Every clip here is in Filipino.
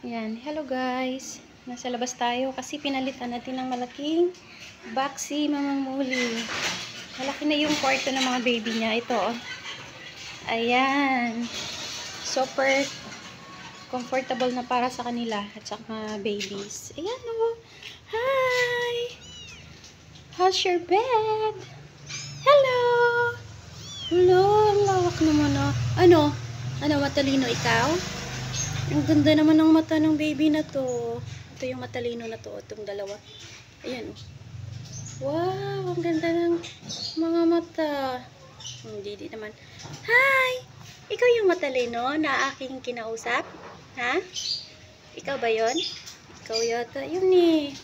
Yan, hello guys. Nasa labas tayo kasi pinalitan natin ng malaking box si Mama Muli. Malaki na yung kwarto ng mga baby niya. Ito, oh. Ayan. Super comfortable na para sa kanila at sa mga babies. Ayan, oh. Hi! How's your bed? Hello! Hello, ang lawak naman, oh. Ano? Ano, matalino ikaw? Ang ganda naman ng mata ng baby na to. Ito yung matalino na to. Itong dalawa. Ayan. Wow! Ang ganda ng mga mata. Hindi naman. Hi! Ikaw yung matalino na aking kinausap? Ha? Ikaw ba yon? Ikaw yata. Yun eh.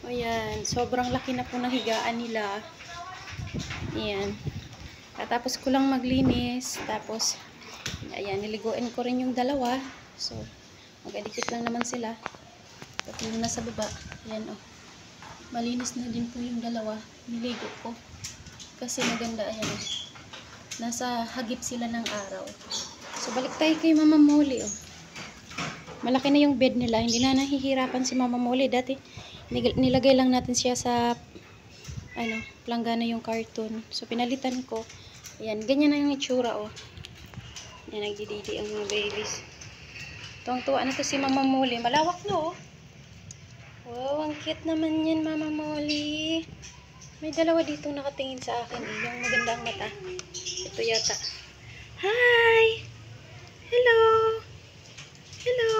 Ayan. Sobrang laki na po ng higaan nila. Ayan. Tapos ko lang maglinis. Tapos ayan, niliguin ko rin yung dalawa. So, mag-adikit lang naman sila. At yung nasa baba, ayan oh. Malinis na din po yung dalawa. Niligo ko. Kasi maganda, ayan oh. Nasa hagip sila ng araw. So, balik tayo kay Mama Muli oh. Malaki na yung bed nila. Hindi na nahihirapan si Mama Muli. Dati, nilagay lang natin siya sa planggana yung carton. So, pinalitan ko. Ayan, ganyan na yung itsura oh. Yan, nagdididi ang mga babies. Tuwang-tuwa na to si Mama Muli. Malawak no, oh. Wow, ang cute naman yan, Mama Muli. May dalawa dito nakatingin sa akin. Yung magandang mata. Ito yata. Hi! Hello! Hello!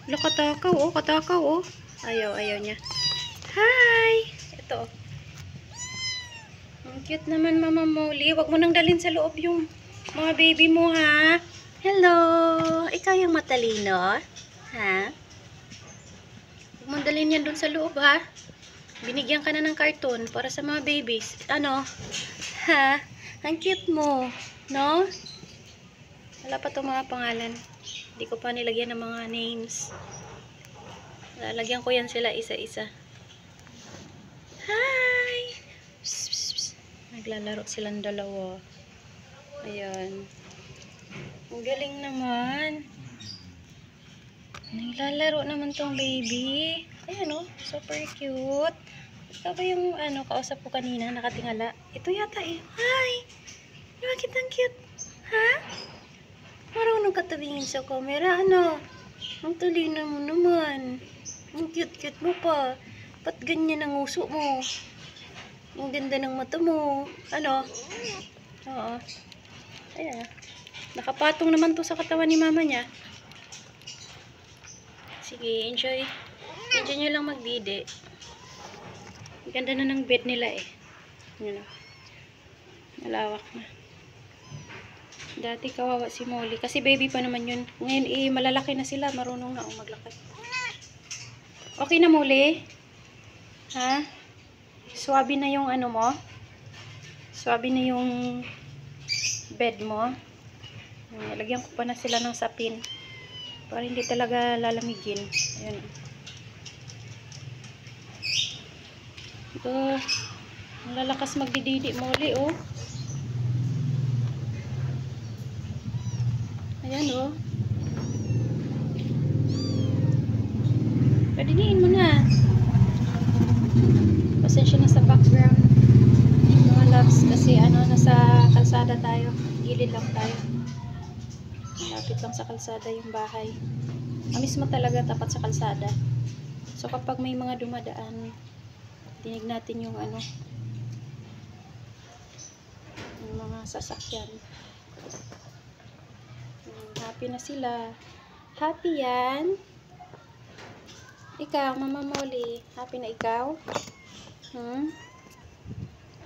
Wala, katakaw, oh. Katakaw, oh. Ayaw niya. Hi! Ito, oh. Ang cute naman, Mama Muli. Huwag mo nang dalhin sa loob yung mga baby mo, ha? Hello! Ikaw yung matalino? Ha? Huwag mong dalhin yan dun sa loob, ha? Binigyan ka na ng karton para sa mga babies. Ano? Ha? Ang cute mo. No? Wala pa itong mga pangalan. Hindi ko pa nilagyan ng mga names. Lalagyan ko yan sila isa-isa. Hi! Psst, psst, psst. Naglalaro silang dalawa. Ayan. Ang galing naman. Naglalaro naman tong baby. Ayan oh, super cute. Ito ba yung kausap ko kanina, nakatingala? Ito yata eh. Hi! Bakit ang cute? Ha? Marunong ka tumingin sa camera, ano? Ang talino mo naman. Ang cute-cute mo pa. Ba't ganyan ang uso mo? Ang ganda ng mata mo. Ano? Oo. Ayan. Nakapatong naman to sa katawan ni mama niya. Sige, enjoy. Enjoy nyo lang magdide. Ganda na ng bed nila eh. Yun o. Malawak na. Dati kawawa si Molly. Kasi baby pa naman yun. Ngayon eh, malalaki na sila. Marunong na maglakad. Okay na Molly? Ha? Swabe na yung ano mo? Swabe na yung bed mo? Lagyan ko pa na sila ng sapin para hindi talaga lalamigin. Ayan. Ito, malalakas magdididi Molly oh. Ayan oh. Padidiin mo na. Pasensya na sa background mga loves kasi nasa kalsada tayo. Gilid lang tayo. Lapit lang sa kalsada yung bahay. Mismo talaga tapat sa kalsada. So kapag may mga dumadaan, dinig natin yung yung mga sasakyan. Happy na sila. Happy yan? Ikaw, Mama Molly, happy na ikaw?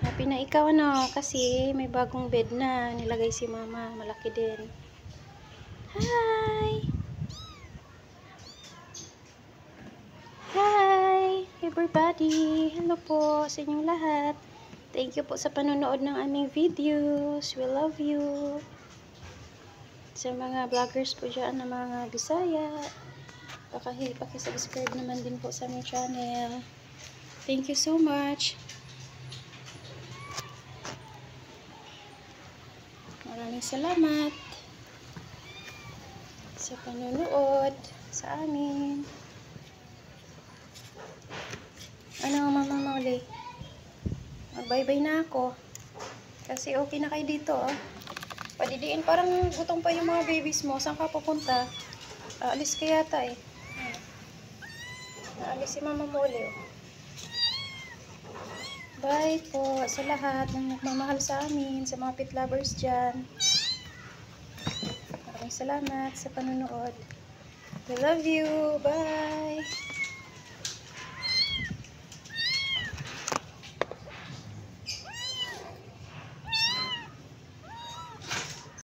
Happy na ikaw kasi may bagong bed na nilagay si Mama. Malaki din. Hi! Hi! Everybody! Hello po sa inyong lahat. Thank you po sa panonood ng aming videos. We love you. Sa mga vloggers po dyan na mga Bisaya, pakisubscribe naman din po sa aming channel. Thank you so much. Maraming salamat. sa panonood sa amin. Ano, Mama Molly? Mag-bye-bye na ako. Kasi okay na kayo dito, oh. Padidiin, parang gutom pa yung mga babies mo. Saan ka pupunta? Aalis ka yata, eh. Aalis si Mama Molly, oh. Bye po sa lahat ng nagmamahal sa amin, sa mga pet lovers dyan. Maraming salamat sa panonood. I love you. Bye!